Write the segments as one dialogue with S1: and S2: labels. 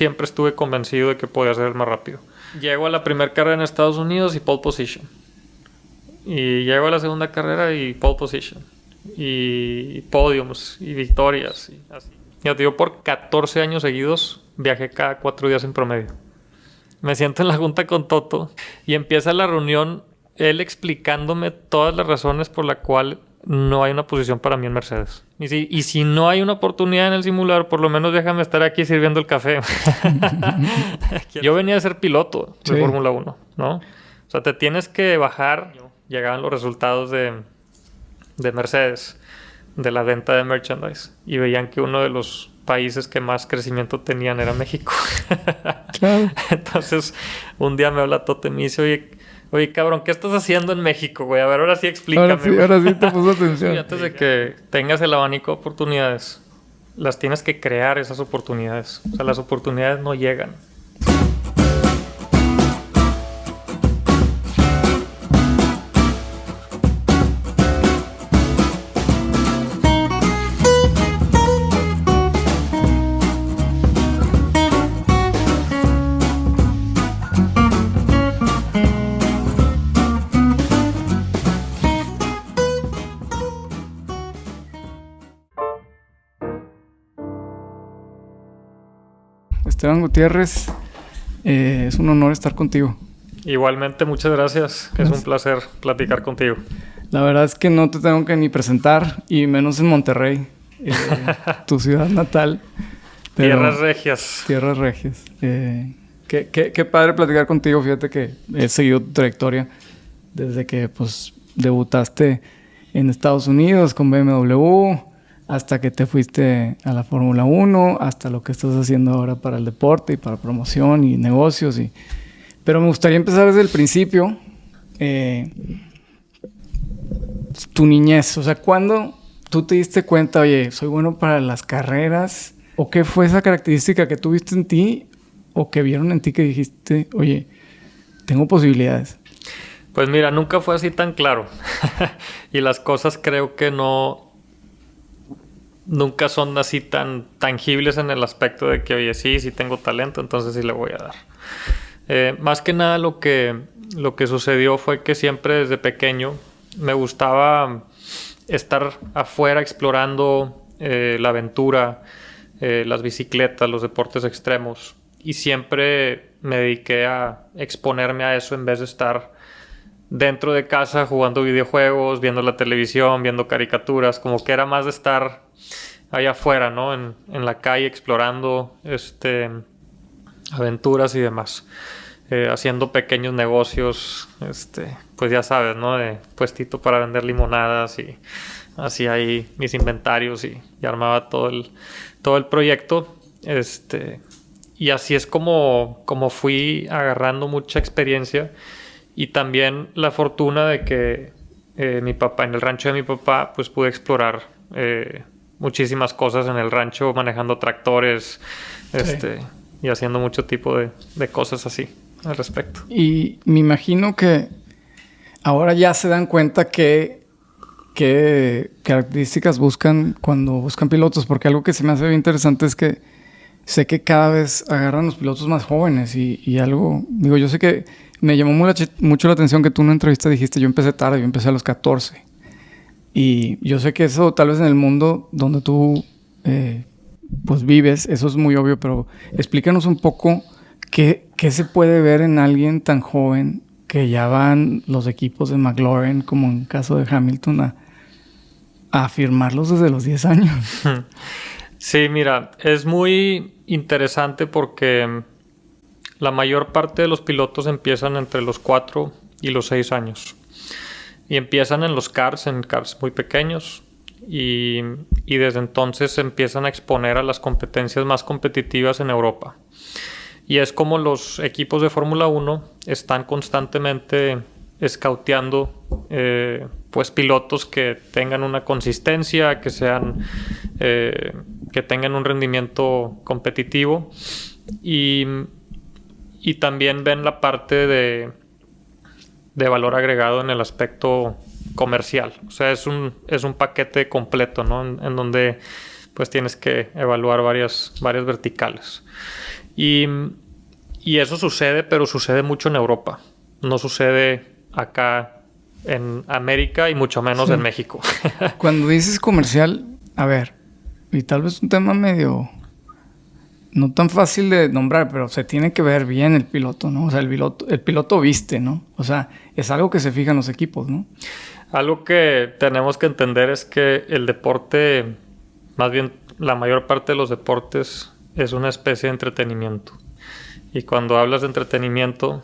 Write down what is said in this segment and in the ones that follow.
S1: Siempre estuve convencido de que podía ser el más rápido. Llego a la primera carrera en Estados Unidos y pole position. Y llego a la segunda carrera y pole position. Y podiums y victorias. Y así. Ya te digo, por 14 años seguidos viajé cada 4 días en promedio. Me siento en la junta con Toto y empieza la reunión él explicándome todas las razones por las cuales no hay una posición para mí en Mercedes. Y si no hay una oportunidad en el simulador, por lo menos déjame estar aquí sirviendo el café. Yo venía a ser piloto de Fórmula 1, ¿no? O sea, te tienes que bajar. Llegaban los resultados de Mercedes, de la venta de merchandise, y veían que uno de los países que más crecimiento tenían era México. Claro. Entonces, un día me habla Toto y me dice, oye, cabrón, ¿qué estás haciendo en México, güey? A ver, ahora sí explícame.
S2: Ahora sí te puso atención.
S1: Y antes de que tengas el abanico de oportunidades, las tienes que crear esas oportunidades. O sea, las oportunidades no llegan.
S2: Esteban Gutiérrez, es un honor estar contigo.
S1: Igualmente, muchas gracias. Es un placer platicar contigo.
S2: La verdad es que no te tengo que ni presentar, y menos en Monterrey, tu ciudad natal.
S1: Tierras Regias.
S2: Tierras Regias. Qué padre platicar contigo. Fíjate que he seguido tu trayectoria desde que pues debutaste en Estados Unidos con BMW, hasta que te fuiste a la Fórmula 1, hasta lo que estás haciendo ahora para el deporte y para promoción y negocios. Pero me gustaría empezar desde el principio. Tu niñez, o sea, ¿cuándo tú te diste cuenta, oye, soy bueno para las carreras? ¿O qué fue esa característica que tuviste en ti o que vieron en ti que dijiste, oye, tengo posibilidades?
S1: Pues mira, nunca fue así tan claro. Y las cosas creo que nunca son así tan tangibles en el aspecto de que, oye, sí tengo talento, entonces sí le voy a dar. Más que nada lo que sucedió fue que siempre desde pequeño me gustaba estar afuera explorando la aventura, las bicicletas, los deportes extremos. Y siempre me dediqué a exponerme a eso en vez de estar dentro de casa jugando videojuegos, viendo la televisión, viendo caricaturas. Como que era más de estar allá afuera, ¿no? En la calle explorando aventuras y demás. Haciendo pequeños negocios, pues ya sabes, ¿no? De puestito para vender limonadas, y hacía ahí mis inventarios y armaba todo el proyecto. Y así es como fui agarrando mucha experiencia, y también la fortuna de que mi papá, en el rancho de mi papá, pues pude explorar muchísimas cosas en el rancho, manejando tractores, y haciendo mucho tipo de cosas así al respecto.
S2: Y me imagino que ahora ya se dan cuenta qué características buscan cuando buscan pilotos, porque algo que se me hace bien interesante es que sé que cada vez agarran los pilotos más jóvenes y algo, digo, yo sé que me llamó mucho la atención que tú en una entrevista dijiste, yo empecé tarde, yo empecé a los 14. Y yo sé que eso tal vez en el mundo donde tú pues vives, eso es muy obvio, pero explícanos un poco qué se puede ver en alguien tan joven que ya van los equipos de McLaren, como en el caso de Hamilton, a firmarlos desde los 10 años.
S1: Sí, mira, es muy interesante porque la mayor parte de los pilotos empiezan entre los 4 y los 6 años. Y empiezan en cars muy pequeños. Y desde entonces se empiezan a exponer a las competencias más competitivas en Europa. Y es como los equipos de Fórmula 1 están constantemente scouteando pues pilotos que tengan una consistencia, que tengan un rendimiento competitivo, y también ven la parte de valor agregado en el aspecto comercial. O sea, es un paquete completo, ¿no? En donde pues tienes que evaluar varias verticales. Y, y eso sucede, pero sucede mucho en Europa. No sucede acá en América y mucho menos en México.
S2: Cuando dices comercial, a ver, y tal vez un tema medio no tan fácil de nombrar, pero se tiene que ver bien el piloto, ¿no? O sea, el piloto viste, ¿no? O sea, es algo que se fijan los equipos, ¿no?
S1: Algo que tenemos que entender es que el deporte, más bien la mayor parte de los deportes, es una especie de entretenimiento. Y cuando hablas de entretenimiento,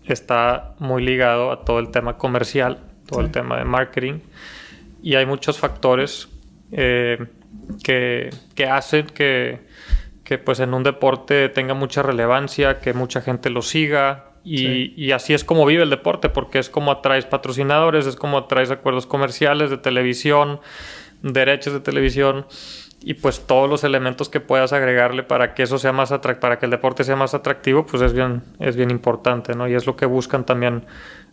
S1: está muy ligado a todo el tema comercial, todo el tema de marketing. Y hay muchos factores que hacen que pues en un deporte tenga mucha relevancia, que mucha gente lo siga. Y así es como vive el deporte, porque es como atraes patrocinadores, es como atraes acuerdos comerciales de televisión, derechos de televisión, y pues todos los elementos que puedas agregarle para que eso sea más para que el deporte sea más atractivo, pues es bien importante, ¿no? Y es lo que buscan también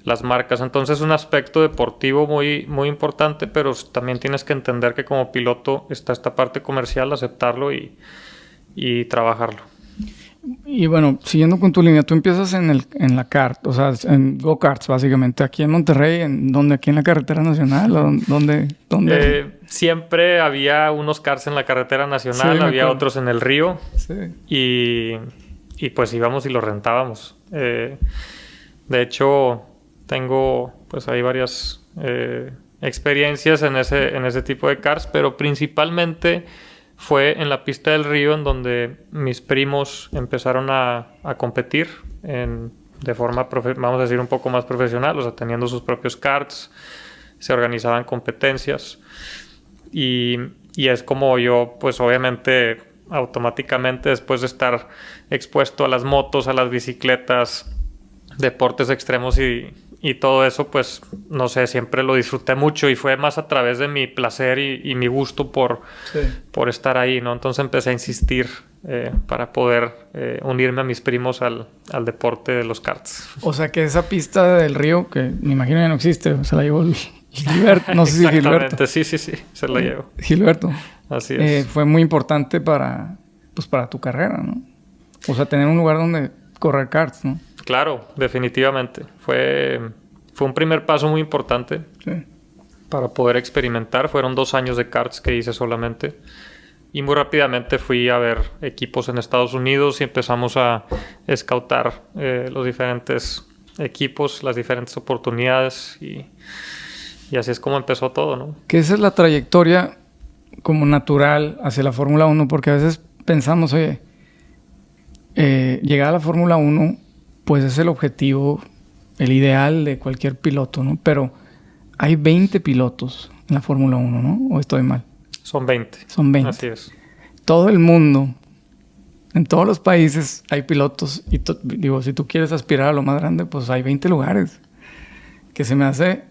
S1: las marcas. Entonces es un aspecto deportivo muy, muy importante, pero también tienes que entender que como piloto está esta parte comercial, aceptarlo y trabajarlo.
S2: Y bueno, siguiendo con tu línea, tú empiezas en la kart, o sea, en go-karts básicamente, aquí en Monterrey, aquí en la carretera nacional, o ¿dónde?
S1: Siempre había unos karts en la carretera nacional, había otros en el río, y pues íbamos y los rentábamos. De hecho, tengo pues ahí varias experiencias en ese tipo de karts, pero principalmente fue en la pista del río en donde mis primos empezaron a competir de forma, vamos a decir, un poco más profesional, o sea, teniendo sus propios karts, se organizaban competencias y es como yo, pues obviamente, automáticamente después de estar expuesto a las motos, a las bicicletas, deportes extremos y todo eso, pues, no sé, siempre lo disfruté mucho y fue más a través de mi placer y mi gusto por estar ahí, ¿no? Entonces empecé a insistir para poder unirme a mis primos al deporte de los karts.
S2: O sea, que esa pista del río, que me imagino ya no existe, se la llevó Gilberto, no sé si Gilberto.
S1: Sí, se la llevó.
S2: Gilberto.
S1: Así es.
S2: Fue muy importante para tu carrera, ¿no? O sea, tener un lugar donde correr karts, ¿no?
S1: Claro, definitivamente. Fue un primer paso muy importante para poder experimentar. Fueron 2 años de karts que hice solamente. Y muy rápidamente fui a ver equipos en Estados Unidos y empezamos a escautar los diferentes equipos, las diferentes oportunidades. Y así es como empezó todo, ¿no?
S2: Que esa es la trayectoria como natural hacia la Fórmula 1, porque a veces pensamos, oye, llegar a la Fórmula 1 pues es el objetivo, el ideal de cualquier piloto, ¿no? Pero hay 20 pilotos en la Fórmula 1, ¿no? ¿O estoy mal?
S1: Son 20.
S2: Son 20.
S1: Así es.
S2: Todo el mundo, en todos los países hay pilotos. Y digo, si tú quieres aspirar a lo más grande, pues hay 20 lugares. Que se me hace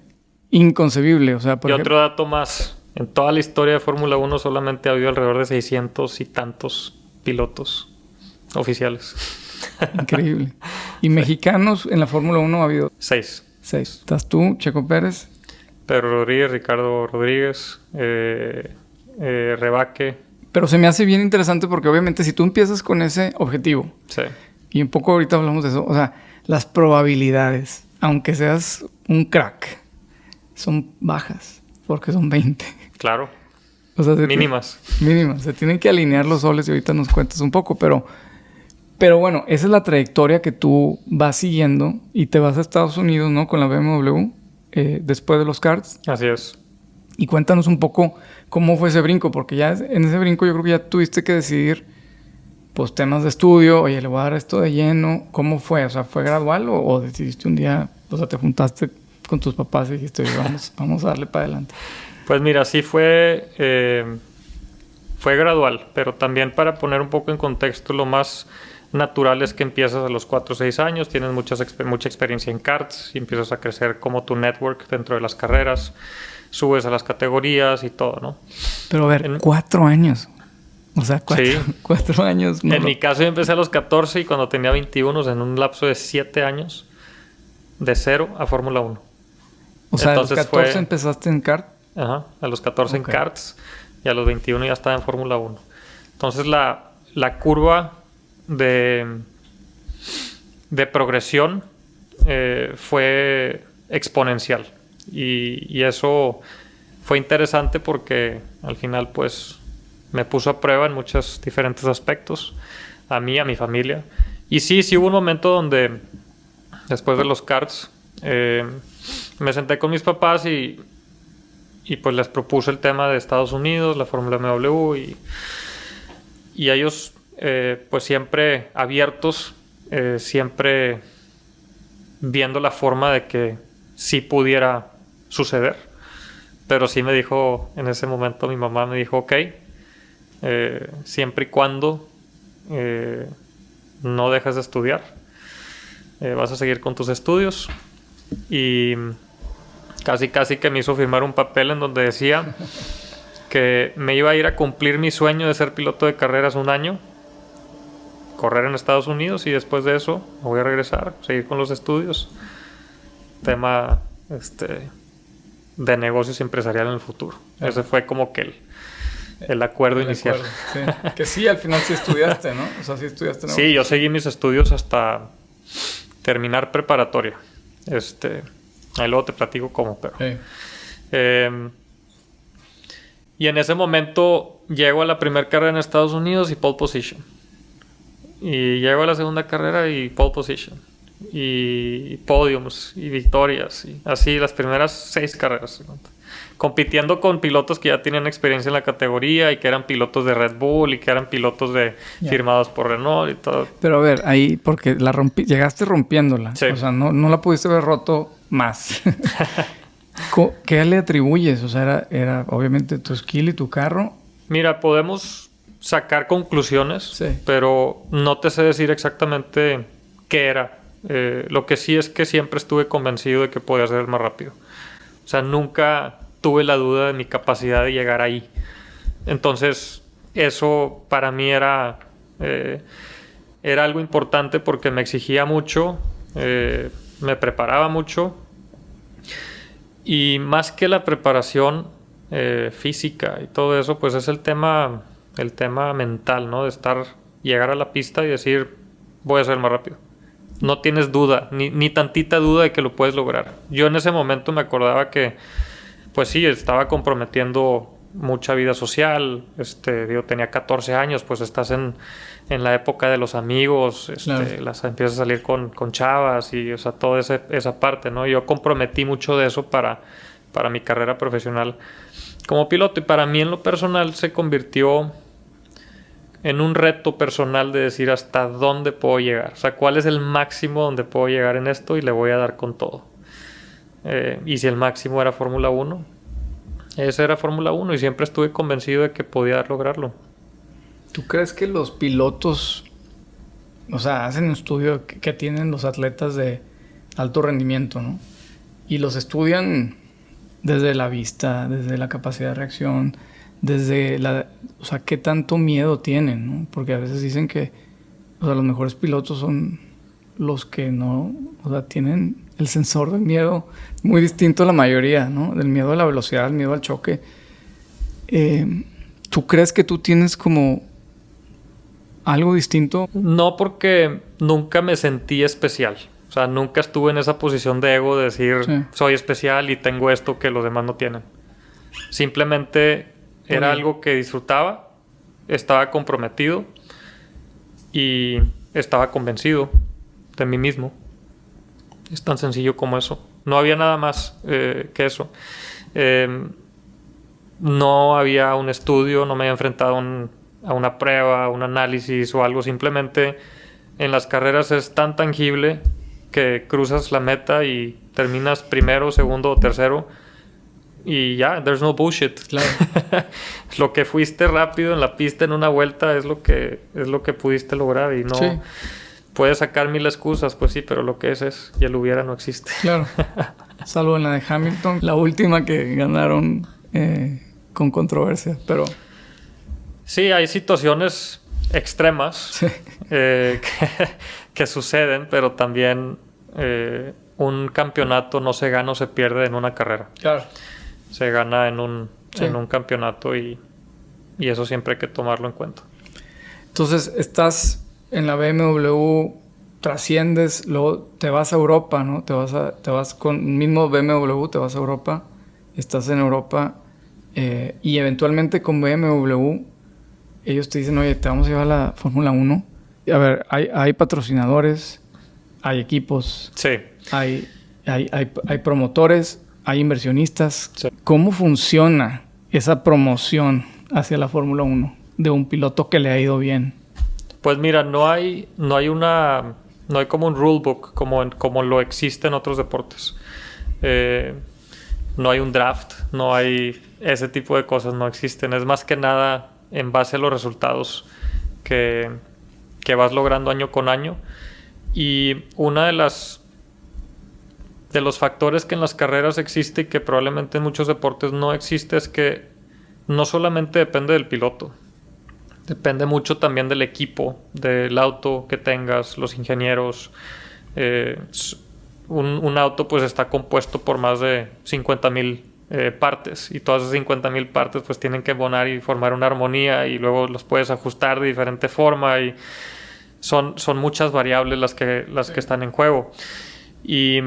S2: inconcebible. O sea,
S1: otro dato más. En toda la historia de Fórmula 1 solamente ha habido alrededor de 600 y tantos pilotos oficiales.
S2: Increíble. ¿Y mexicanos en la Fórmula 1 ha habido?
S1: 6.
S2: ¿Estás tú, Checo Pérez?
S1: Pedro Rodríguez, Ricardo Rodríguez, Rebaque.
S2: Pero se me hace bien interesante porque obviamente si tú empiezas con ese objetivo, y un poco ahorita hablamos de eso, o sea, las probabilidades, aunque seas un crack, son bajas, porque son 20.
S1: Claro.
S2: O sea,
S1: mínimas.
S2: Mínimas. Se tienen que alinear los soles y ahorita nos cuentas un poco, pero bueno, esa es la trayectoria que tú vas siguiendo y te vas a Estados Unidos, ¿no? Con la BMW, después de los karts.
S1: Así es.
S2: Y cuéntanos un poco cómo fue ese brinco, porque ya en ese brinco yo creo que ya tuviste que decidir, pues, temas de estudio. Oye, le voy a dar esto de lleno. ¿Cómo fue? O sea, ¿fue gradual o decidiste un día, o sea, te juntaste con tus papás y dijiste, vamos a darle para adelante?
S1: Pues mira, sí fue gradual, pero también para poner un poco en contexto, lo más natural es que empiezas a los 4 o 6 años, tienes mucha experiencia en karts y empiezas a crecer como tu network dentro de las carreras, subes a las categorías y todo, ¿no?
S2: Pero a ver, 4 años. O sea, 4 años.
S1: No, en mi caso yo empecé a los 14 y cuando tenía 21, en un lapso de 7 años, de 0 a Fórmula 1.
S2: O sea, entonces, a los 14 empezaste en kart.
S1: Ajá, a los 14 en karts y a los 21 ya estaba en Fórmula 1. Entonces la curva de, de progresión fue exponencial. Y eso fue interesante porque al final pues me puso a prueba en muchos diferentes aspectos, a mí, a mi familia. Y sí hubo un momento donde después de los karts me senté con mis papás y pues les propuse el tema de Estados Unidos, la Fórmula MW, y ellos pues siempre abiertos, siempre viendo la forma de que sí pudiera suceder. Pero sí me dijo en ese momento, mi mamá me dijo, ok, siempre y cuando no dejes de estudiar, vas a seguir con tus estudios. Y casi que me hizo firmar un papel en donde decía que me iba a ir a cumplir mi sueño de ser piloto de carreras un año, correr en Estados Unidos, y después de eso me voy a regresar, seguir con los estudios. Tema de negocios empresariales en el futuro. Ese fue como que el acuerdo inicial.
S2: Sí. Que sí, al final sí estudiaste, ¿no? O sea, sí estudiaste negocios.
S1: Sí, yo seguí mis estudios hasta terminar preparatoria. Ahí luego te platico cómo, pero...
S2: Sí.
S1: Y en ese momento llego a la primera carrera en Estados Unidos y pole position. Y llego a la segunda carrera y pole position. Y podiums y victorias. Y así las primeras 6 carreras. Compitiendo con pilotos que ya tenían experiencia en la categoría y que eran pilotos de Red Bull y que eran pilotos firmados por Renault y todo.
S2: Pero a ver, ahí, porque llegaste rompiéndola.
S1: Sí.
S2: O sea, no la pudiste haber roto más. ¿Qué le atribuyes? O sea, era obviamente tu skill y tu carro.
S1: Mira, podemos sacar conclusiones,
S2: sí,
S1: pero no te sé decir exactamente qué era. Lo que sí es que siempre estuve convencido de que podía ser el más rápido. O sea, nunca tuve la duda de mi capacidad de llegar ahí. Entonces, eso para mí era algo importante porque me exigía mucho, me preparaba mucho. Y más que la preparación física y todo eso, pues es el tema mental, ¿no? De llegar a la pista y decir, voy a ser más rápido. No tienes duda, ni tantita duda de que lo puedes lograr. Yo en ese momento me acordaba que, pues sí, estaba comprometiendo mucha vida social. Tenía 14 años, pues estás en la época de los amigos,
S2: claro,
S1: empiezas a salir con chavas y, o sea, toda esa parte, ¿no? Yo comprometí mucho de eso para mi carrera profesional como piloto, y para mí en lo personal se convirtió en un reto personal de decir hasta dónde puedo llegar, o sea, cuál es el máximo donde puedo llegar en esto y le voy a dar con todo. Y si el máximo era Fórmula 1, ese era Fórmula 1 y siempre estuve convencido de que podía lograrlo.
S2: ¿Tú crees que los pilotos, o sea, hacen un estudio que tienen los atletas de alto rendimiento, ¿no? Y los estudian desde la vista, desde la capacidad de reacción, desde o sea, qué tanto miedo tienen, ¿no? Porque a veces dicen que, o sea, los mejores pilotos son los que no, o sea, tienen el sensor del miedo muy distinto a la mayoría, ¿no? Del miedo a la velocidad, del miedo al choque. ¿Tú crees que tú tienes como algo distinto?
S1: No, porque nunca me sentí especial. O sea, nunca estuve en esa posición de ego de decir, sí, soy especial y tengo esto que los demás no tienen. Simplemente era algo que disfrutaba, estaba comprometido y estaba convencido de mí mismo. Es tan sencillo como eso. No había nada más que eso. No había un estudio, no me había enfrentado a una prueba, un análisis o algo. Simplemente en las carreras es tan tangible que cruzas la meta y terminas primero, segundo o tercero y ya, there's no bullshit.
S2: Claro.
S1: Lo que fuiste rápido en la pista en una vuelta es lo que pudiste lograr y no... Sí. Puedes sacar 1000 excusas, pues sí, pero lo que es y el hubiera no existe.
S2: Claro. Salvo en la de Hamilton, la última que ganaron con controversia, pero...
S1: Sí, hay situaciones extremas, sí, que suceden, pero también un campeonato no se gana o se pierde en una carrera.
S2: Claro.
S1: Se gana en un campeonato y eso siempre hay que tomarlo en cuenta.
S2: Entonces, estás en la BMW, trasciendes, luego te vas a Europa, ¿no? Te vas con el mismo BMW, te vas a Europa, estás en Europa y eventualmente con BMW ellos te dicen, oye, te vamos a llevar a la Fórmula 1. A ver, hay patrocinadores, hay equipos,
S1: Sí.
S2: hay promotores, hay inversionistas.
S1: Sí.
S2: ¿Cómo funciona esa promoción hacia la Fórmula 1 de un piloto que le ha ido bien?
S1: Pues mira, no hay como un rulebook como lo existe en otros deportes. No hay un draft, no hay ese tipo de cosas, no existen. Es más que nada en base a los resultados que vas logrando año con año. Y una de los factores que en las carreras existe y que probablemente en muchos deportes no existe es que no solamente depende del piloto. Depende mucho también del equipo, del auto que tengas, los ingenieros. Un auto pues está compuesto por más de 50,000 partes y todas esas 50,000 partes pues tienen que embonar y formar una armonía y luego los puedes ajustar de diferente forma y son muchas variables las que están en juego. Y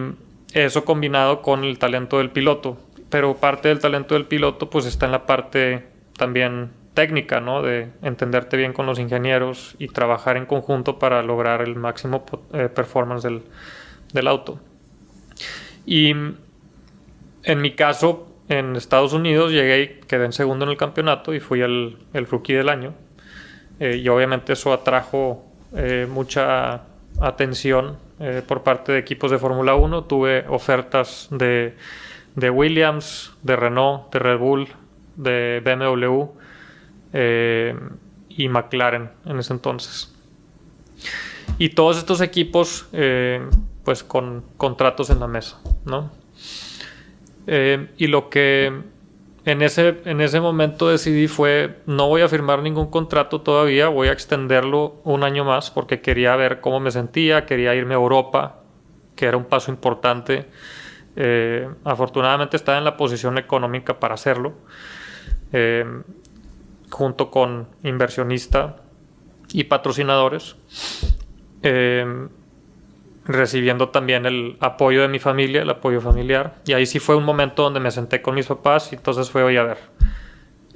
S1: eso combinado con el talento del piloto. Pero parte del talento del piloto pues está en la parte también técnica, ¿no? De entenderte bien con los ingenieros y trabajar en conjunto para lograr el máximo performance del auto. Y en mi caso, en Estados Unidos llegué y quedé en segundo en el campeonato y fui el rookie del año. Y obviamente eso atrajo mucha atención por parte de equipos de Fórmula 1. Tuve ofertas de Williams, de Renault, de Red Bull, de BMW y McLaren en ese entonces. Y todos estos equipos pues con contratos en la mesa, ¿no? Y lo que en ese momento decidí fue, no voy a firmar ningún contrato todavía, voy a extenderlo un año más porque quería ver cómo me sentía, quería irme a Europa, que era un paso importante. Afortunadamente estaba en la posición económica para hacerlo, junto con inversionista y patrocinadores, recibiendo también el apoyo de mi familia, el apoyo familiar. Y ahí sí fue un momento donde me senté con mis papás y entonces fue, oye, a ver,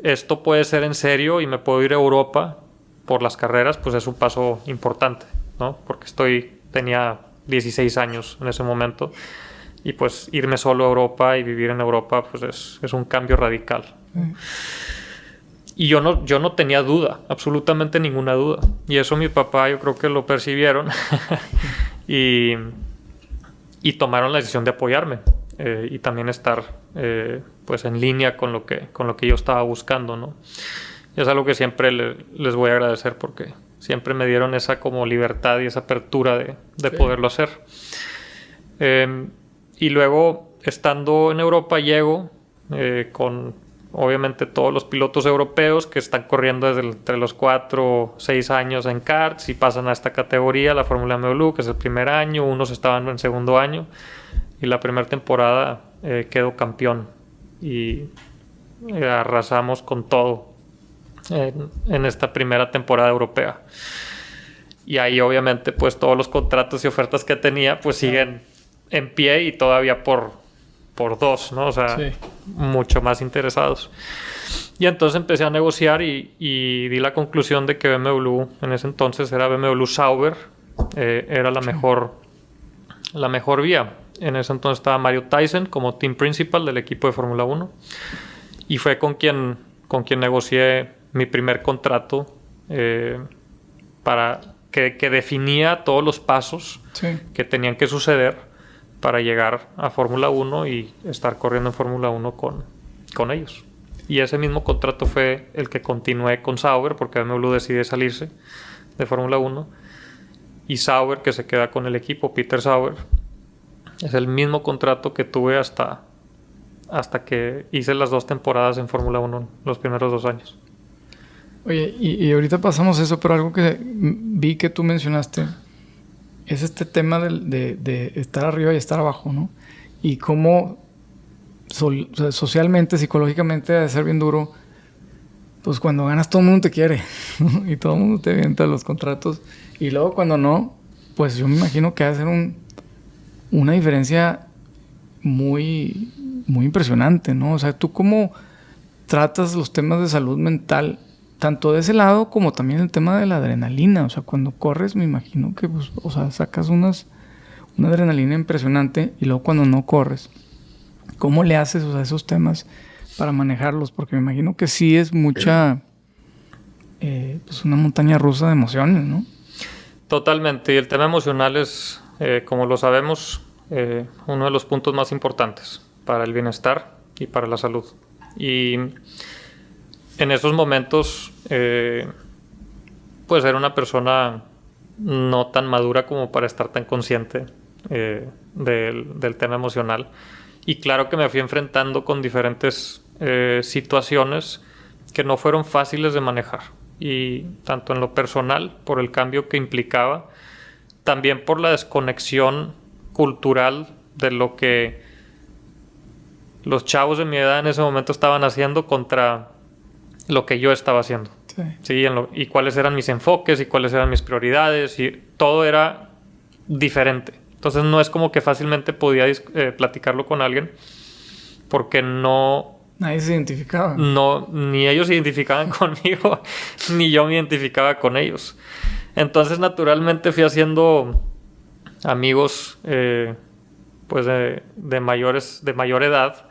S1: esto puede ser en serio y me puedo ir a Europa por las carreras, pues es un paso importante, ¿no? Porque tenía 16 años en ese momento y pues irme solo a Europa y vivir en Europa pues es un cambio radical. Y yo no tenía duda, absolutamente ninguna duda. Y eso mi papá yo creo que lo percibieron y tomaron la decisión de apoyarme y también estar pues en línea con lo que yo estaba buscando, ¿no? Y es algo que siempre les voy a agradecer porque siempre me dieron esa como libertad y esa apertura de poderlo hacer. Y luego, estando en Europa, llego con obviamente todos los pilotos europeos que están corriendo desde entre los 4 o 6 años en karts y pasan a esta categoría, la Fórmula BMW, que es el primer año, unos estaban en segundo año y la primera temporada quedó campeón y arrasamos con todo en esta primera temporada europea. Y ahí obviamente pues todos los contratos y ofertas que tenía pues siguen en pie y todavía por 2, ¿no? O sea, mucho más interesados. Y entonces empecé a negociar y di la conclusión de que BMW en ese entonces era BMW Sauber, era la mejor vía. En ese entonces estaba Mario Tyson como team principal del equipo de Fórmula 1 y fue con quien negocié mi primer contrato para que definía todos los pasos que tenían que suceder para llegar a Fórmula 1 y estar corriendo en Fórmula 1 con ellos. Y ese mismo contrato fue el que continué con Sauber, porque BMW decide salirse de Fórmula 1. Y Sauber, que se queda con el equipo, Peter Sauber, es el mismo contrato que tuve hasta que hice las 2 temporadas en Fórmula 1, los primeros 2 años.
S2: Oye, y ahorita pasamos eso, pero algo que vi que tú mencionaste es este tema de estar arriba y estar abajo, ¿no? Y cómo socialmente, psicológicamente debe ser bien duro pues cuando ganas todo el mundo te quiere, ¿no? Y todo el mundo te avienta los contratos. Y luego cuando no, pues yo me imagino que va a ser una diferencia muy, muy impresionante, ¿no? O sea, ¿tú cómo tratas los temas de salud mental, tanto de ese lado como también el tema de la adrenalina? O sea, cuando corres me imagino que, pues, o sea, sacas una adrenalina impresionante y luego cuando no corres, ¿cómo le haces, o sea, esos temas para manejarlos? Porque me imagino que sí es mucha, pues una montaña rusa de emociones, ¿no?
S1: Totalmente. Y el tema emocional es, como lo sabemos, uno de los puntos más importantes para el bienestar y para la salud. Y en esos momentos, pues era una persona no tan madura como para estar tan consciente del tema emocional. Y claro que me fui enfrentando con diferentes situaciones que no fueron fáciles de manejar. Y tanto en lo personal, por el cambio que implicaba, también por la desconexión cultural de lo que los chavos de mi edad en ese momento estaban haciendo contra lo que yo estaba haciendo.
S2: Sí.
S1: Sí, y cuáles eran mis enfoques y cuáles eran mis prioridades, y todo era diferente. Entonces no es como que fácilmente podía platicarlo con alguien, porque
S2: nadie se identificaba.
S1: ni ellos se identificaban conmigo, ni yo me identificaba con ellos. Entonces naturalmente fui haciendo amigos pues de mayor edad,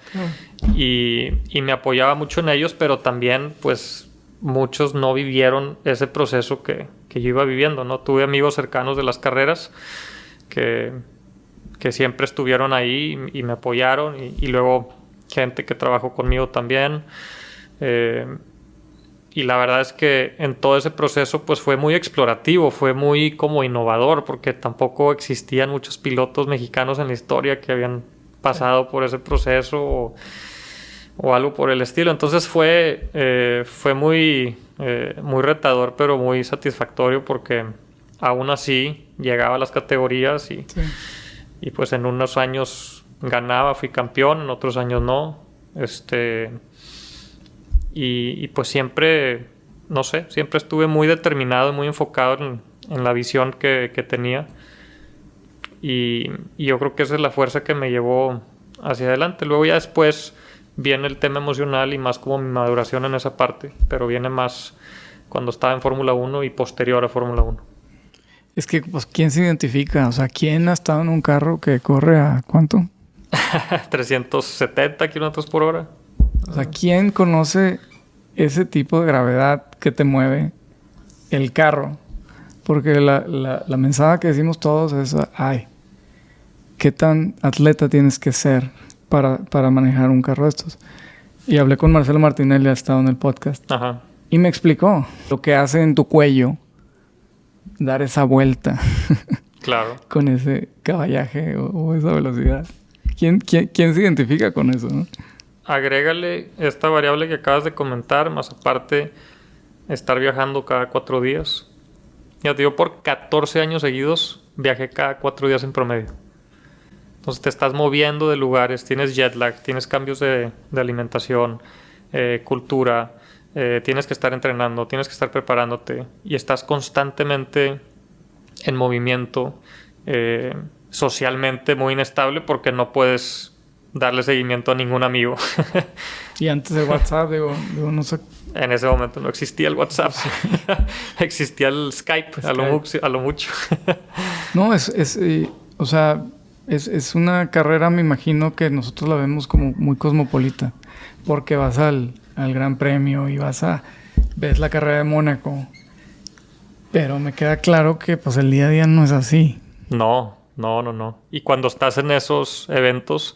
S1: y me apoyaba mucho en ellos, pero también pues muchos no vivieron ese proceso que yo iba viviendo, ¿no? Tuve amigos cercanos de las carreras que siempre estuvieron ahí y me apoyaron, y luego gente que trabajó conmigo también. Y la verdad es que en todo ese proceso pues fue muy explorativo, fue muy como innovador, porque tampoco existían muchos pilotos mexicanos en la historia que habían pasado por ese proceso o algo por el estilo. Entonces fue muy retador, pero muy satisfactorio, porque aún así llegaba a las categorías y pues en unos años ganaba, fui campeón, en otros años no. Y pues siempre, no sé, siempre estuve muy determinado y muy enfocado en la visión que tenía. Y yo creo que esa es la fuerza que me llevó hacia adelante. Luego ya después viene el tema emocional y más como mi maduración en esa parte, pero viene más cuando estaba en Fórmula 1 y posterior a Fórmula 1.
S2: Es que, pues, ¿quién se identifica? O sea, ¿quién ha estado en un carro que corre a cuánto?
S1: 370 kilómetros por hora.
S2: O sea, ¿quién conoce ese tipo de gravedad que te mueve el carro? Porque la mensada que decimos todos es, ay, ¿qué tan atleta tienes que ser para manejar un carro de estos? Y hablé con Marcelo Martinelli, ha estado en el podcast.
S1: Ajá.
S2: Y me explicó lo que hace en tu cuello dar esa vuelta.
S1: Claro.
S2: Con ese caballaje o esa velocidad. ¿Quién se identifica con eso, no?
S1: Agrégale esta variable que acabas de comentar, más aparte estar viajando cada 4 días. Ya te digo, por 14 años seguidos viajé cada 4 días en promedio. Entonces te estás moviendo de lugares, tienes jet lag, tienes cambios de alimentación, cultura, tienes que estar entrenando, tienes que estar preparándote, y estás constantemente en movimiento, socialmente muy inestable, porque no puedes darle seguimiento a ningún amigo.
S2: Y antes de WhatsApp, digo, no sé.
S1: En ese momento no existía el WhatsApp. Existía el Skype. A lo mucho.
S2: No, o sea, es una carrera, me imagino, que nosotros la vemos como muy cosmopolita, porque vas al Gran Premio y ves la carrera de Mónaco, pero me queda claro que pues el día a día no es así.
S1: No. Y cuando estás en esos eventos,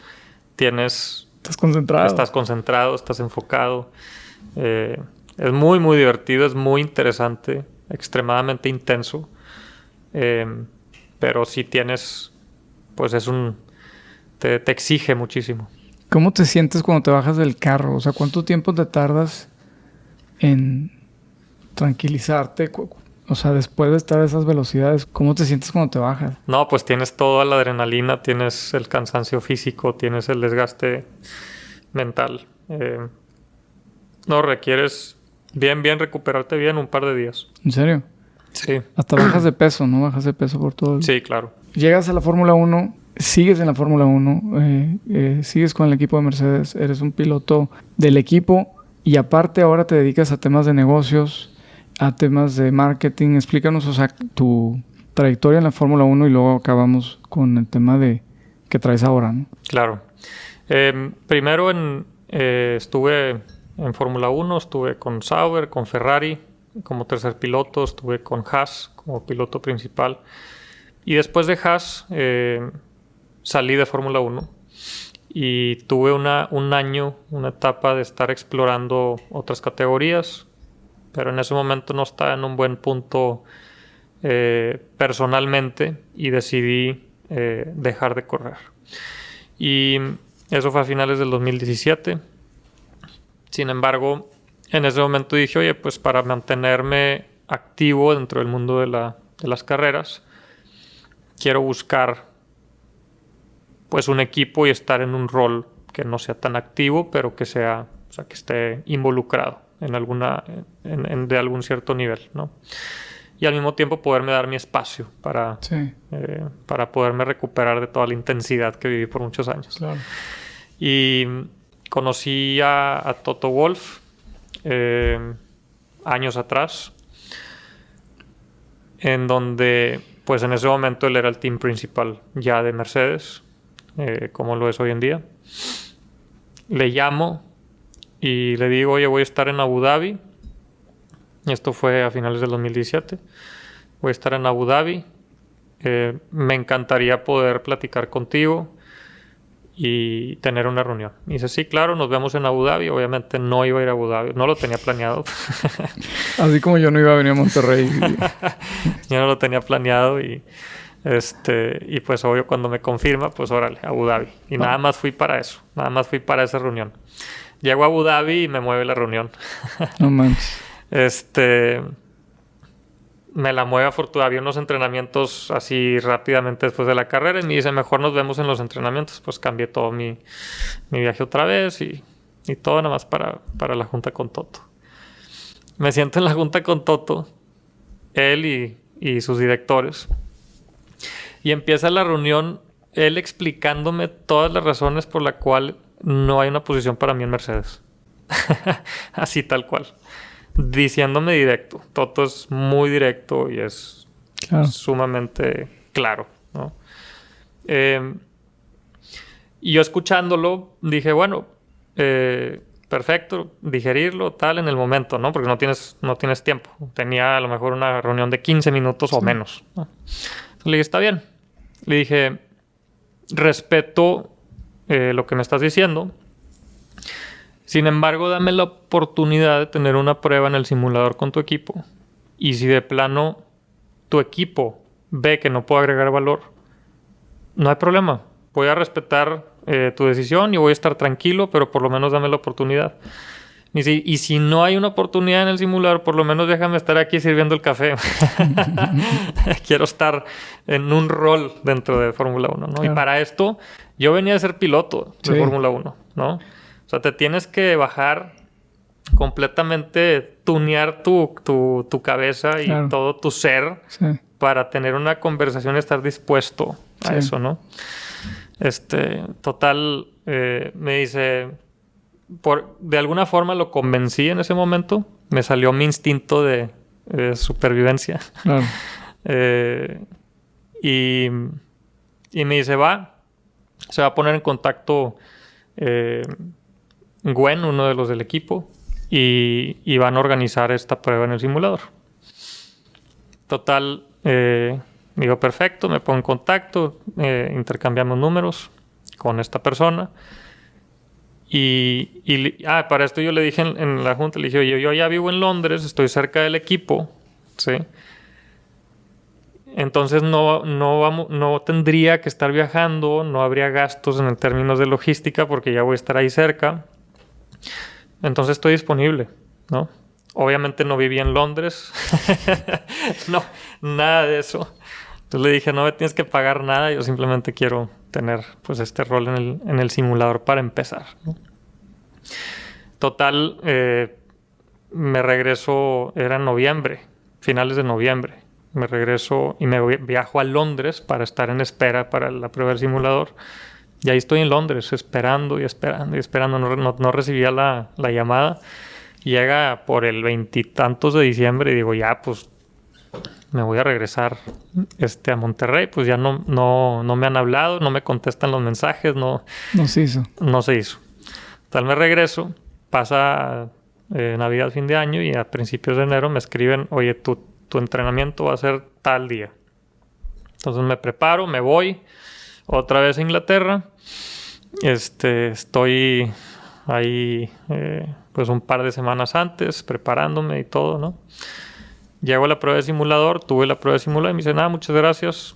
S2: estás concentrado,
S1: estás enfocado. Es muy, muy divertido, es muy interesante, extremadamente intenso. Pero si tienes, pues te exige muchísimo.
S2: ¿Cómo te sientes cuando te bajas del carro? O sea, ¿cuánto tiempo te tardas en tranquilizarte? O sea, después de estar a esas velocidades, ¿cómo te sientes cuando te bajas?
S1: No, pues tienes toda la adrenalina, tienes el cansancio físico, tienes el desgaste mental. No, requieres Bien, recuperarte bien un par de días.
S2: ¿En serio?
S1: Sí.
S2: Hasta bajas de peso, ¿no? Bajas de peso por todo.
S1: Sí, claro.
S2: Llegas a la Fórmula 1, sigues en la Fórmula 1, sigues con el equipo de Mercedes, eres un piloto del equipo y aparte ahora te dedicas a temas de negocios, a temas de marketing. Explícanos, o sea, tu trayectoria en la Fórmula 1 y luego acabamos con el tema de que traes ahora, ¿no?
S1: Claro. Primero estuve en Fórmula 1, estuve con Sauber, con Ferrari como tercer piloto, estuve con Haas como piloto principal. Y después de Haas salí de Fórmula 1 y tuve un año, una etapa de estar explorando otras categorías, pero en ese momento no estaba en un buen punto personalmente y decidí dejar de correr. Y eso fue a finales del 2017. Sin embargo, en ese momento dije, oye, pues para mantenerme activo dentro del mundo de las carreras, quiero buscar pues un equipo y estar en un rol que no sea tan activo, pero que sea, o sea, que esté involucrado en de algún cierto nivel, ¿no? Y al mismo tiempo poderme dar mi espacio para poderme recuperar de toda la intensidad que viví por muchos años.
S2: Claro.
S1: Y conocí a Toto Wolff años atrás, en donde pues en ese momento él era el team principal ya de Mercedes, como lo es hoy en día. Le llamo y le digo, oye, voy a estar en Abu Dhabi. Esto fue a finales del 2017. Voy a estar en Abu Dhabi. Me encantaría poder platicar contigo y tener una reunión. Y dice, sí, claro, nos vemos en Abu Dhabi. Obviamente no iba a ir a Abu Dhabi. No lo tenía planeado.
S2: Así como yo no iba a venir a Monterrey.
S1: Yo no lo tenía planeado y pues obvio cuando me confirma, pues órale, Abu Dhabi. Y nada más fui para eso. Nada más fui para esa reunión. Llego a Abu Dhabi y me mueve la reunión.
S2: No manches.
S1: Me la mueve afortunadamente. Había unos entrenamientos así rápidamente después de la carrera y me dice, mejor nos vemos en los entrenamientos. Pues cambié todo mi viaje otra vez y todo nada más para la junta con Toto. Me siento en la junta con Toto, él y sus directores. Y empieza la reunión él explicándome todas las razones por las cuales no hay una posición para mí en Mercedes. Así tal cual. Diciéndome directo. Toto es muy directo y es sumamente claro, ¿no? Y yo escuchándolo dije, bueno, perfecto, digerirlo tal en el momento, ¿no? Porque no tienes tiempo. Tenía a lo mejor una reunión de 15 minutos o menos, ¿no? Entonces le dije, está bien. Le dije, respeto lo que me estás diciendo. Sin embargo, dame la oportunidad de tener una prueba en el simulador con tu equipo. Y si de plano tu equipo ve que no puedo agregar valor, no hay problema. Voy a respetar tu decisión y voy a estar tranquilo, pero por lo menos dame la oportunidad. Y si no hay una oportunidad en el simulador, por lo menos déjame estar aquí sirviendo el café. Quiero estar en un rol dentro de Fórmula 1, ¿no? Claro. Y para esto, yo venía a ser piloto de Fórmula 1, ¿no? O sea, te tienes que bajar completamente, tunear tu cabeza y todo tu ser para tener una conversación y estar dispuesto a eso, ¿no? Total, me dice... de alguna forma lo convencí en ese momento. Me salió mi instinto de supervivencia. Claro. Y me dice, se va a poner en contacto Gwen, uno de los del equipo, y van a organizar esta prueba en el simulador. Total, me digo, perfecto, me pongo en contacto, intercambiamos números con esta persona. Para esto yo le dije en la junta, le dije, oye, yo ya vivo en Londres, estoy cerca del equipo, ¿sí? Entonces no tendría que estar viajando, no habría gastos en términos de logística porque ya voy a estar ahí cerca. Entonces estoy disponible, ¿no? Obviamente no vivía en Londres. No, nada de eso. Entonces le dije, no me tienes que pagar nada, yo simplemente quiero tener pues este rol en el simulador para empezar, ¿no? Total, me regreso, era en noviembre, finales de noviembre. Me regreso y viajo a Londres para estar en espera para la prueba del simulador. Y ahí estoy en Londres esperando y esperando y esperando. No recibía la llamada. Llega por el 20 y tantos de diciembre y digo, ya, pues me voy a regresar a Monterrey. Pues ya no me han hablado, no me contestan los mensajes, no
S2: se hizo.
S1: No se hizo. Tal me regreso, pasa Navidad, fin de año, y a principios de enero me escriben, oye, tu entrenamiento va a ser tal día. Entonces me preparo, me voy otra vez a Inglaterra. Estoy ahí pues un par de semanas antes preparándome y todo, ¿no? Llego a la prueba de simulador, tuve la prueba de simulador y me dicen, muchas gracias.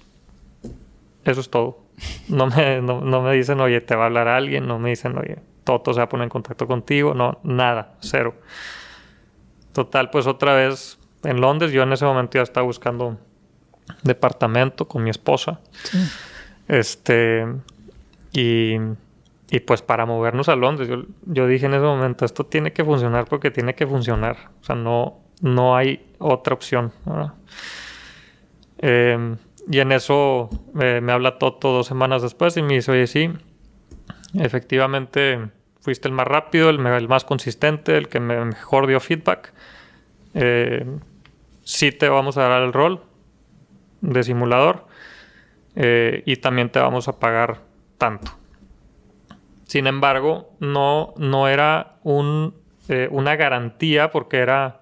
S1: Eso es todo. No me dicen, oye, te va a hablar alguien. No me dicen, oye, Toto se va a poner en contacto contigo. No, nada, cero. Total, pues otra vez en Londres. Yo en ese momento ya estaba buscando departamento con mi esposa. Sí. Y pues para movernos a Londres, yo dije en ese momento, esto tiene que funcionar porque tiene que funcionar. O sea, no hay otra opción, ¿verdad? Y en eso me habla Toto 2 semanas después y me dice, oye, sí, efectivamente fuiste el más rápido, el más consistente, el que mejor dio feedback. Sí te vamos a dar el rol de simulador y también te vamos a pagar tanto. Sin embargo, no era una garantía porque era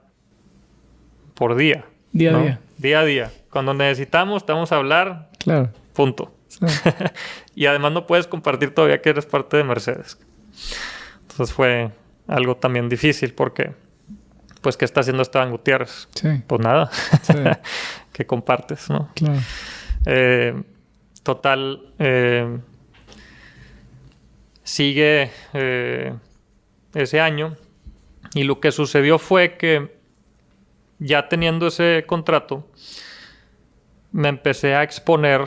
S1: por día.
S2: Día a
S1: ¿no?
S2: día.
S1: Día a día. Cuando necesitamos, te vamos a hablar.
S2: Claro.
S1: Punto. Sí. Y además no puedes compartir todavía que eres parte de Mercedes. Entonces fue algo también difícil porque, pues, ¿qué está haciendo Esteban Gutiérrez?
S2: Sí.
S1: Pues nada.
S2: Sí.
S1: Que compartes, ¿no?
S2: Claro.
S1: Total, sigue ese año y lo que sucedió fue que ya teniendo ese contrato me empecé a exponer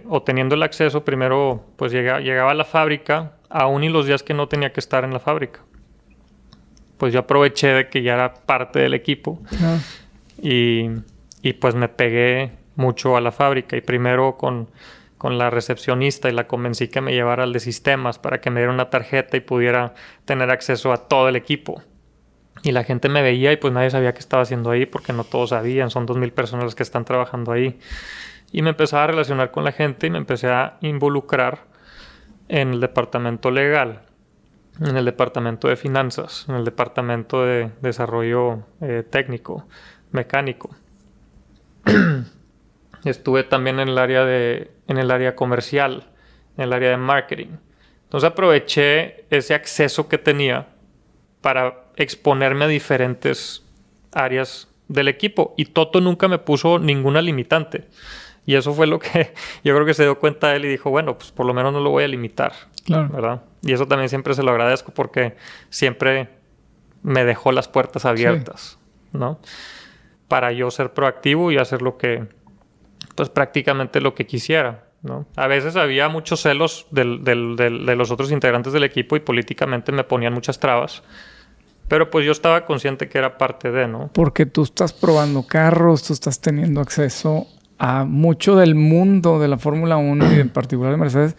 S1: o teniendo el acceso. Primero pues llegaba a la fábrica aún y los días que no tenía que estar en la fábrica, pues yo aproveché de que ya era parte del equipo. Y pues me pegué mucho a la fábrica y primero con la recepcionista y la convencí que me llevara al de sistemas para que me diera una tarjeta y pudiera tener acceso a todo el equipo. Y la gente me veía y pues nadie sabía qué estaba haciendo ahí porque no todos sabían. Son 2,000 personas las que están trabajando ahí. Y me empecé a relacionar con la gente y me empecé a involucrar en el departamento legal, en el departamento de finanzas, en el departamento de desarrollo técnico, mecánico. Estuve también en el área comercial, en el área de marketing. Entonces aproveché ese acceso que tenía para exponerme a diferentes áreas del equipo. Y Toto nunca me puso ninguna limitante. Y eso fue lo que yo creo que se dio cuenta él y dijo, bueno, pues por lo menos no lo voy a limitar.
S2: Claro.
S1: ¿Verdad? Y eso también siempre se lo agradezco porque siempre me dejó las puertas abiertas, sí, ¿no? Para yo ser proactivo y hacer pues prácticamente lo que quisiera, ¿no? A veces había muchos celos de los otros integrantes del equipo y políticamente me ponían muchas trabas. Pero pues yo estaba consciente que era parte de, ¿no?
S2: Porque tú estás probando carros, tú estás teniendo acceso a mucho del mundo de la Fórmula 1 y en particular de Mercedes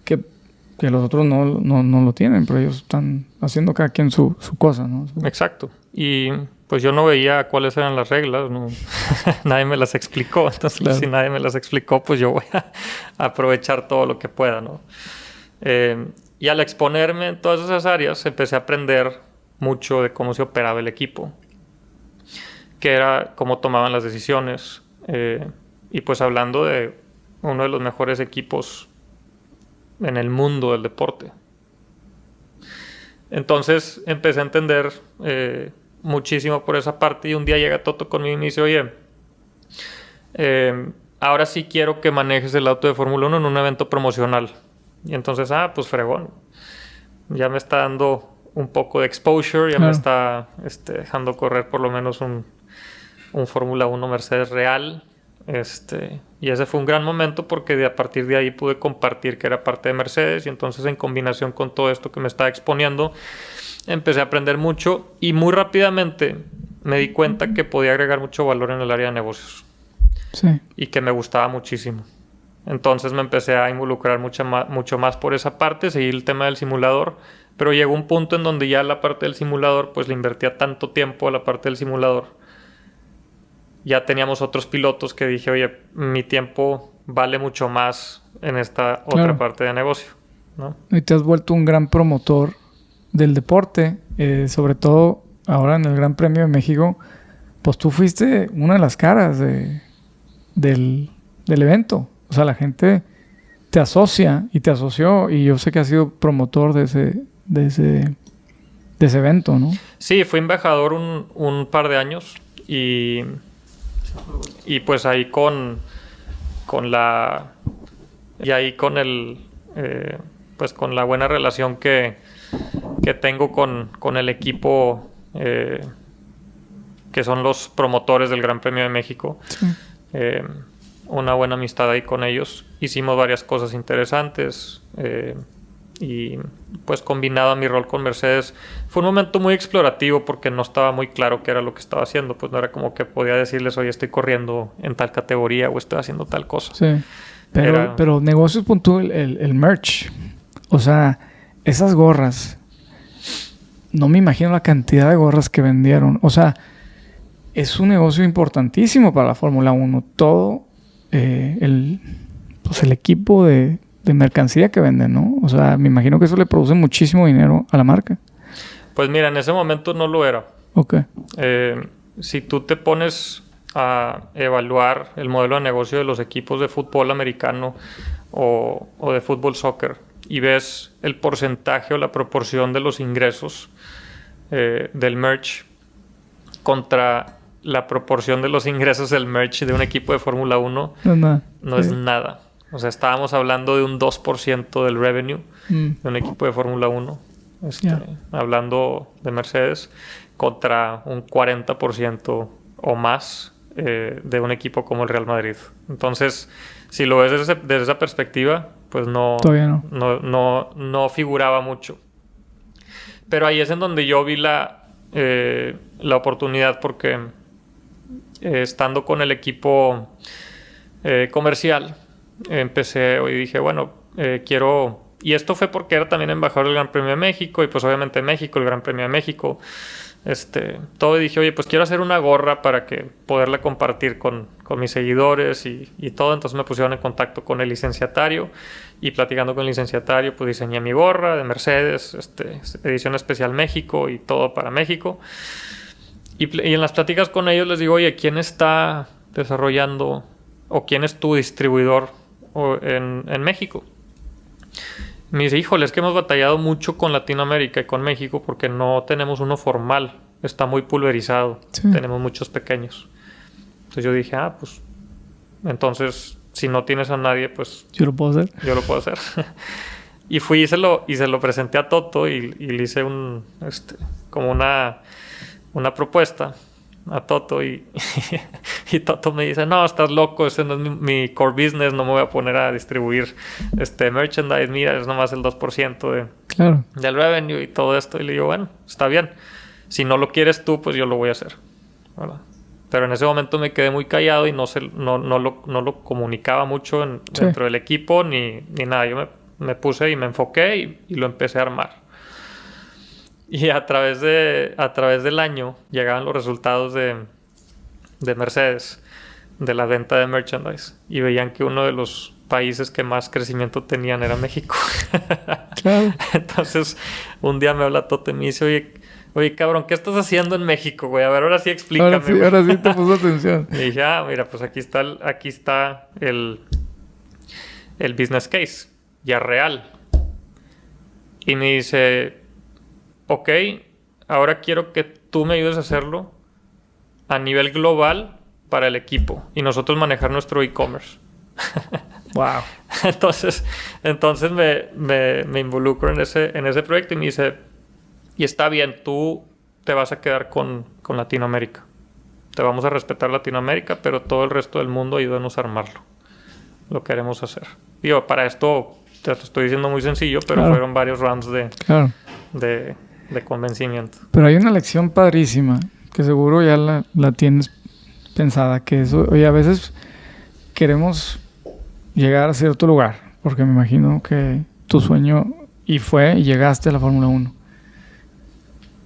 S2: que los otros no lo tienen, pero ellos están haciendo cada quien su cosa, ¿no?
S1: Exacto. Y pues yo no veía cuáles eran las reglas, ¿no? Nadie me las explicó. Entonces, claro, si nadie me las explicó, pues yo voy a aprovechar todo lo que pueda, ¿no? Y al exponerme en todas esas áreas, empecé a aprender mucho de cómo se operaba el equipo, qué era, cómo tomaban las decisiones. Y pues hablando de uno de los mejores equipos en el mundo del deporte. Entonces empecé a entender muchísimo por esa parte y un día llega Toto conmigo y me dice, oye, ahora sí quiero que manejes el auto de Fórmula 1 en un evento promocional. Y entonces, pues fregón. Ya me está dando un poco de exposure, ya claro, me está dejando correr por lo menos un Fórmula 1 Mercedes real. Y ese fue un gran momento porque a partir de ahí pude compartir que era parte de Mercedes y entonces en combinación con todo esto que me estaba exponiendo empecé a aprender mucho y muy rápidamente me di cuenta que podía agregar mucho valor en el área de negocios.
S2: Sí.
S1: Y que me gustaba muchísimo. Entonces me empecé a involucrar mucho más por esa parte, seguir el tema del simulador, pero llegó un punto en donde ya la parte del simulador, pues le invertía tanto tiempo a la parte del simulador. Ya teníamos otros pilotos que dije, oye, mi tiempo vale mucho más en esta otra parte de negocio, ¿no?
S2: Y te has vuelto un gran promotor del deporte, sobre todo ahora en el Gran Premio de México, pues tú fuiste una de las caras del evento. O sea, la gente te asocia y te asoció, y yo sé que has sido promotor de ese evento, ¿no?
S1: Sí, fui embajador un par de años y pues ahí con la buena relación que tengo con el equipo que son los promotores del Gran Premio de México.
S2: Sí.
S1: Una buena amistad ahí con ellos. Hicimos varias cosas interesantes y pues combinado a mi rol con Mercedes fue un momento muy explorativo porque no estaba muy claro qué era lo que estaba haciendo. Pues no era como que podía decirles, oye, estoy corriendo en tal categoría o estoy haciendo tal cosa.
S2: Sí. Pero negocios punto el merch. O sea, esas gorras. No me imagino la cantidad de gorras que vendieron. O sea, es un negocio importantísimo para la Fórmula 1. Todo el equipo de mercancía que venden, ¿no? O sea, me imagino que eso le produce muchísimo dinero a la marca.
S1: Pues mira, en ese momento no lo era.
S2: Ok.
S1: Si tú te pones a evaluar el modelo de negocio de los equipos de fútbol americano o de fútbol soccer y ves el porcentaje o la proporción de los ingresos del merch contra la proporción de los ingresos del merch de un equipo de Fórmula 1 no es nada. O sea, estábamos hablando de un 2% del revenue de un equipo de Fórmula 1. Hablando de Mercedes, contra un 40% o más de un equipo como el Real Madrid. Entonces, si lo ves desde esa perspectiva, pues no figuraba mucho. Pero ahí es en donde yo vi la oportunidad porque estando con el equipo comercial empecé y dije, bueno, quiero... Y esto fue porque era también embajador del Gran Premio de México y pues obviamente México, el Gran Premio de México, todo, y dije, oye, pues quiero hacer una gorra para que poderla compartir con mis seguidores y todo. Entonces me pusieron en contacto con el licenciatario y platicando con el licenciatario pues diseñé mi gorra de Mercedes, edición especial México y todo para México. Y en las pláticas con ellos les digo, oye, ¿quién está desarrollando o quién es tu distribuidor en México? Me dice, híjole, es que hemos batallado mucho con Latinoamérica y con México porque no tenemos uno formal. Está muy pulverizado. Sí. Tenemos muchos pequeños. Entonces yo dije, pues... Entonces, si no tienes a nadie, pues...
S2: ¿Yo lo puedo hacer?
S1: Yo lo puedo hacer. Y fui y se lo presenté a Toto y le hice como una propuesta a Toto y Toto me dice, no, estás loco, ese no es mi core business, no me voy a poner a distribuir merchandise, mira, es nomás el 2% del revenue y todo esto. Y le digo, bueno, está bien, si no lo quieres tú, pues yo lo voy a hacer, ¿verdad? Pero en ese momento me quedé muy callado y no lo comunicaba mucho dentro del equipo ni nada. Yo me puse y me enfoqué y lo empecé a armar. Y a través del año llegaban los resultados de Mercedes, de la venta de merchandise. Y veían que uno de los países que más crecimiento tenían era México.
S2: Claro.
S1: Entonces, un día me habla Toto y me dice, oye, cabrón, ¿qué estás haciendo en México, güey? A ver, ahora sí explícame.
S2: Ahora sí te puso atención.
S1: Y dije, mira, pues aquí está el business case, ya real. Y me dice... Ok, ahora quiero que tú me ayudes a hacerlo a nivel global para el equipo y nosotros manejar nuestro e-commerce.
S2: Wow.
S1: Entonces me involucro en ese proyecto y me dice, y está bien, tú te vas a quedar con Latinoamérica. Te vamos a respetar Latinoamérica, pero todo el resto del mundo ayúdanos a armarlo. Lo queremos hacer. Digo, para esto te lo estoy diciendo muy sencillo, pero fueron varios rounds de de convencimiento.
S2: Pero hay una lección padrísima que seguro ya la tienes pensada, que es, oye, a veces queremos llegar a cierto lugar, porque me imagino que tu sueño y llegaste a la Fórmula 1.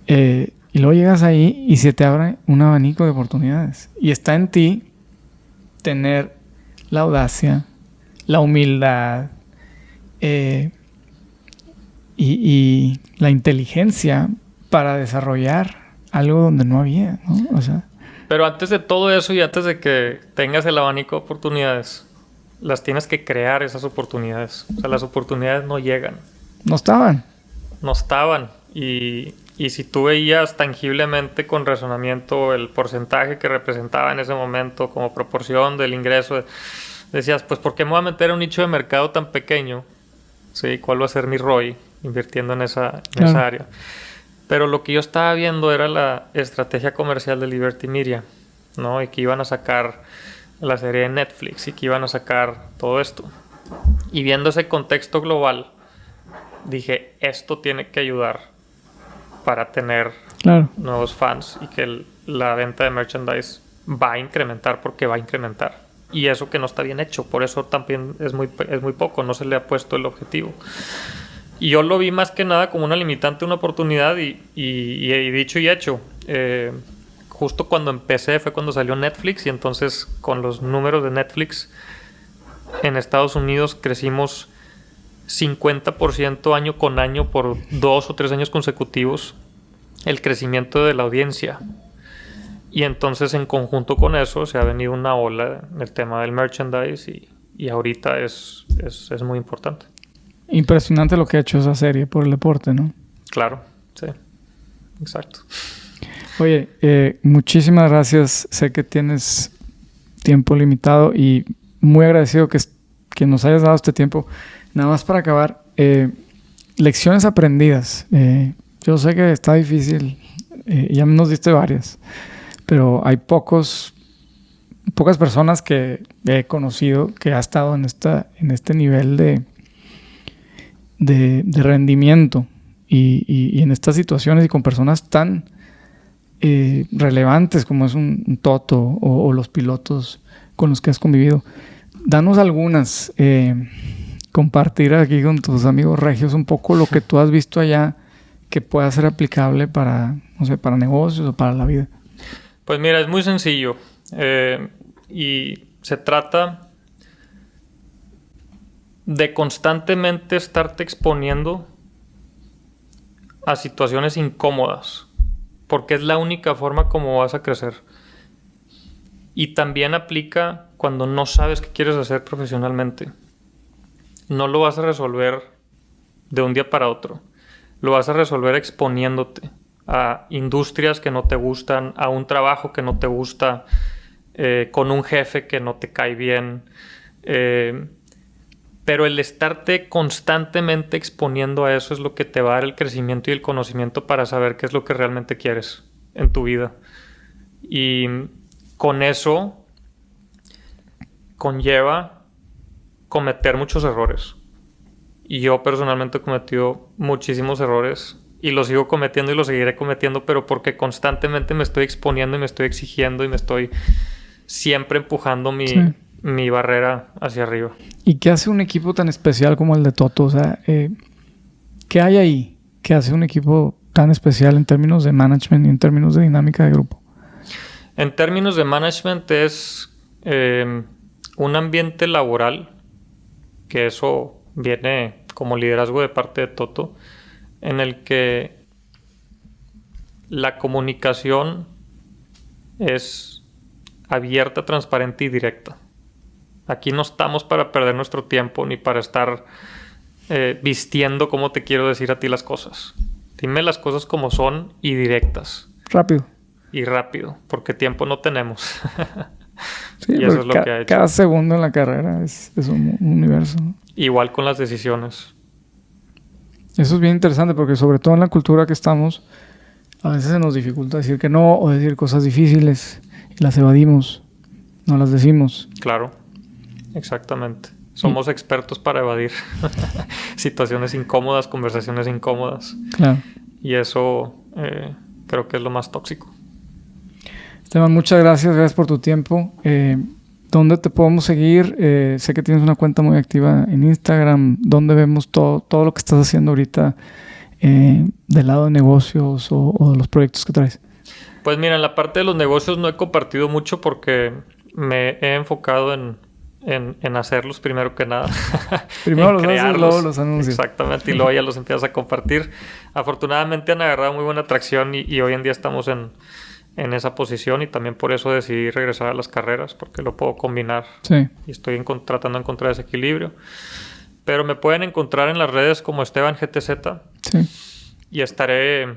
S2: Y luego llegas ahí y se te abre un abanico de oportunidades. Y está en ti tener la audacia, la humildad y la inteligencia para desarrollar algo donde no había, ¿no? O sea,
S1: pero antes de todo eso y antes de que tengas el abanico de oportunidades, las tienes que crear esas oportunidades. O sea, las oportunidades no llegan.
S2: no estaban.
S1: No estaban. Y si tú veías tangiblemente con razonamiento el porcentaje que representaba en ese momento como proporción del ingreso, decías, pues ¿por qué me voy a meter a un nicho de mercado tan pequeño? ¿Sí? ¿Cuál va a ser mi ROI invirtiendo en esa área? Pero lo que yo estaba viendo era la estrategia comercial de Liberty Media, ¿no? Y que iban a sacar la serie de Netflix y que iban a sacar todo esto. Y viendo ese contexto global, dije, esto tiene que ayudar para tener nuevos fans y que la venta de merchandise va a incrementar porque va a incrementar. Y eso que no está bien hecho, por eso también es muy poco, no se le ha puesto el objetivo. Y yo lo vi más que nada como una limitante, una oportunidad y dicho y hecho. Justo cuando empecé fue cuando salió Netflix y entonces con los números de Netflix en Estados Unidos crecimos 50% año con año por 2 o 3 años consecutivos el crecimiento de la audiencia. Y entonces en conjunto con eso se ha venido una ola en el tema del merchandise y ahorita es muy importante.
S2: Impresionante lo que ha hecho esa serie por el deporte, ¿no?
S1: Claro, sí, exacto.
S2: Oye, muchísimas gracias. Sé que tienes tiempo limitado y muy agradecido que nos hayas dado este tiempo. Nada más para acabar, lecciones aprendidas. Yo sé que está difícil, ya nos diste varias, pero hay pocas personas que he conocido que ha estado en este nivel de rendimiento y en estas situaciones y con personas tan relevantes como es un Toto o los pilotos con los que has convivido. Danos algunas, compartir aquí con tus amigos regios un poco lo que tú has visto allá que pueda ser aplicable para, no sé, para negocios o para la vida.
S1: Pues mira, es muy sencillo y se trata de constantemente estarte exponiendo a situaciones incómodas, porque es la única forma como vas a crecer. Y también aplica cuando no sabes qué quieres hacer profesionalmente. No lo vas a resolver de un día para otro. Lo vas a resolver exponiéndote a industrias que no te gustan, a un trabajo que no te gusta, con un jefe que no te cae bien. Pero el estarte constantemente exponiendo a eso es lo que te va a dar el crecimiento y el conocimiento para saber qué es lo que realmente quieres en tu vida. Y con eso conlleva cometer muchos errores. Y yo personalmente he cometido muchísimos errores y los sigo cometiendo y los seguiré cometiendo, pero porque constantemente me estoy exponiendo y me estoy exigiendo y me estoy siempre empujando mi barrera hacia arriba.
S2: ¿Y qué hace un equipo tan especial como el de Toto? O sea, ¿qué hay ahí que hace un equipo tan especial en términos de management y en términos de dinámica de grupo?
S1: En términos de management es un ambiente laboral, que eso viene como liderazgo de parte de Toto, en el que la comunicación es abierta, transparente y directa. Aquí no estamos para perder nuestro tiempo ni para estar vistiendo cómo te quiero decir a ti las cosas. Dime las cosas como son y directas.
S2: Rápido.
S1: Y rápido, porque tiempo no tenemos.
S2: Sí, y eso es lo que ha hecho. Cada segundo en la carrera es un universo, ¿no?
S1: Igual con las decisiones.
S2: Eso es bien interesante porque sobre todo en la cultura que estamos, a veces se nos dificulta decir que no o decir cosas difíciles y las evadimos, no las decimos.
S1: Claro, exactamente. Somos expertos para evadir situaciones incómodas, conversaciones incómodas.
S2: Claro.
S1: y eso creo que es lo más tóxico.
S2: Esteban, muchas gracias por tu tiempo. ¿Dónde te podemos seguir? Sé que tienes una cuenta muy activa en Instagram. ¿Dónde vemos todo lo que estás haciendo ahorita del lado de negocios o de los proyectos que traes?
S1: Pues mira, en la parte de los negocios no he compartido mucho porque me he enfocado en hacerlos primero que nada.
S2: Primero
S1: en
S2: los haces, luego los anuncias.
S1: Exactamente, y luego ya los empiezas a compartir. Afortunadamente han agarrado muy buena atracción y hoy en día estamos en esa posición, y también por eso decidí regresar a las carreras, porque lo puedo combinar.
S2: Sí.
S1: Y estoy tratando de encontrar ese equilibrio. Pero me pueden encontrar en las redes como Esteban GTZ.
S2: Sí.
S1: Y estaré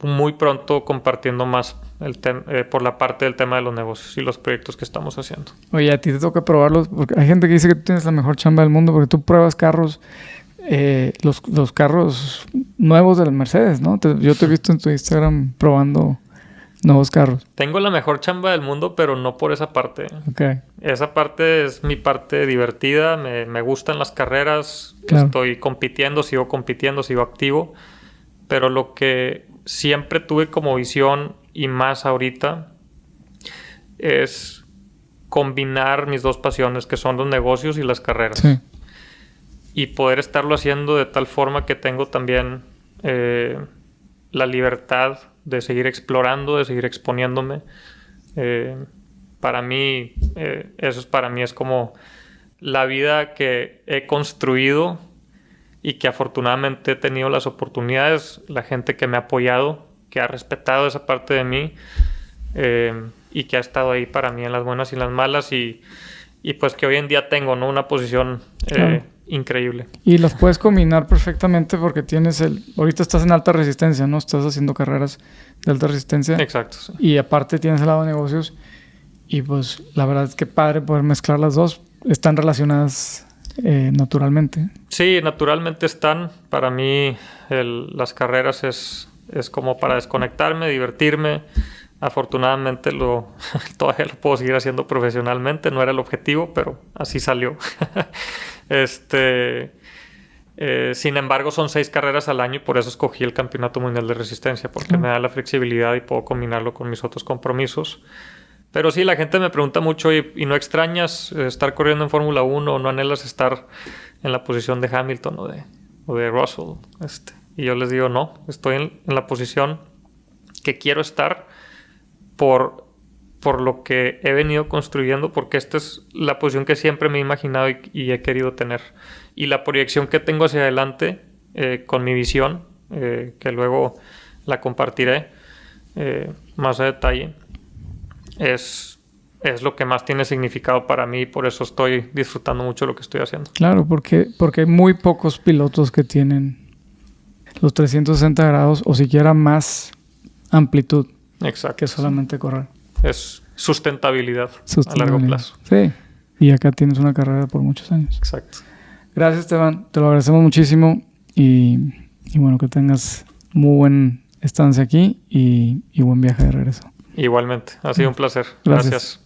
S1: muy pronto compartiendo más por la parte del tema de los negocios y los proyectos que estamos haciendo.
S2: Oye, a ti te toca probarlos, porque hay gente que dice que tú tienes la mejor chamba del mundo porque tú pruebas carros, los carros nuevos del Mercedes, ¿no? Yo te he visto en tu Instagram probando nuevos carros.
S1: Tengo la mejor chamba del mundo, pero no por esa parte.
S2: Okay.
S1: Esa parte es mi parte divertida. Me gustan las carreras.
S2: Claro.
S1: Estoy compitiendo, sigo activo. Pero lo que siempre tuve como visión, y más ahorita, es combinar mis dos pasiones, que son los negocios y las carreras.
S2: Sí.
S1: Y poder estarlo haciendo de tal forma que tengo también la libertad de seguir explorando, de seguir exponiéndome. Para mí, para mí es como la vida que he construido y que afortunadamente he tenido las oportunidades, la gente que me ha apoyado, que ha respetado esa parte de mí, y que ha estado ahí para mí en las buenas y en las malas, y pues que hoy en día tengo, ¿no?, una posición
S2: claro,
S1: increíble.
S2: Y las puedes combinar perfectamente porque ahorita estás en alta resistencia, ¿no? Estás haciendo carreras de alta resistencia.
S1: Exacto. Sí.
S2: Y aparte tienes el lado de negocios. Y pues la verdad es que padre poder mezclar las dos. Están relacionadas naturalmente.
S1: Sí, naturalmente están. Para mí las carreras es como para desconectarme, divertirme. Afortunadamente todavía lo puedo seguir haciendo profesionalmente. No era el objetivo, pero así salió. Sin embargo, son 6 carreras al año y por eso escogí el Campeonato Mundial de Resistencia, porque me da la flexibilidad y puedo combinarlo con mis otros compromisos. Pero sí, la gente me pregunta mucho, ¿y no extrañas estar corriendo en Fórmula 1 o no anhelas estar en la posición de Hamilton o de Russell? Y yo les digo, no, estoy en la posición que quiero estar por lo que he venido construyendo, porque esta es la posición que siempre me he imaginado y he querido tener. Y la proyección que tengo hacia adelante con mi visión, que luego la compartiré más a detalle, es lo que más tiene significado para mí, y por eso estoy disfrutando mucho lo que estoy haciendo.
S2: Claro, porque hay muy pocos pilotos que tienen los 360 grados o siquiera más amplitud.
S1: Exacto.
S2: Que solamente correr.
S1: Es sustentabilidad a largo plazo.
S2: Sí, y acá tienes una carrera por muchos años.
S1: Exacto.
S2: Gracias, Esteban, te lo agradecemos muchísimo y bueno, que tengas muy buena estancia aquí y buen viaje de regreso.
S1: Igualmente, ha sido un placer.
S2: Gracias.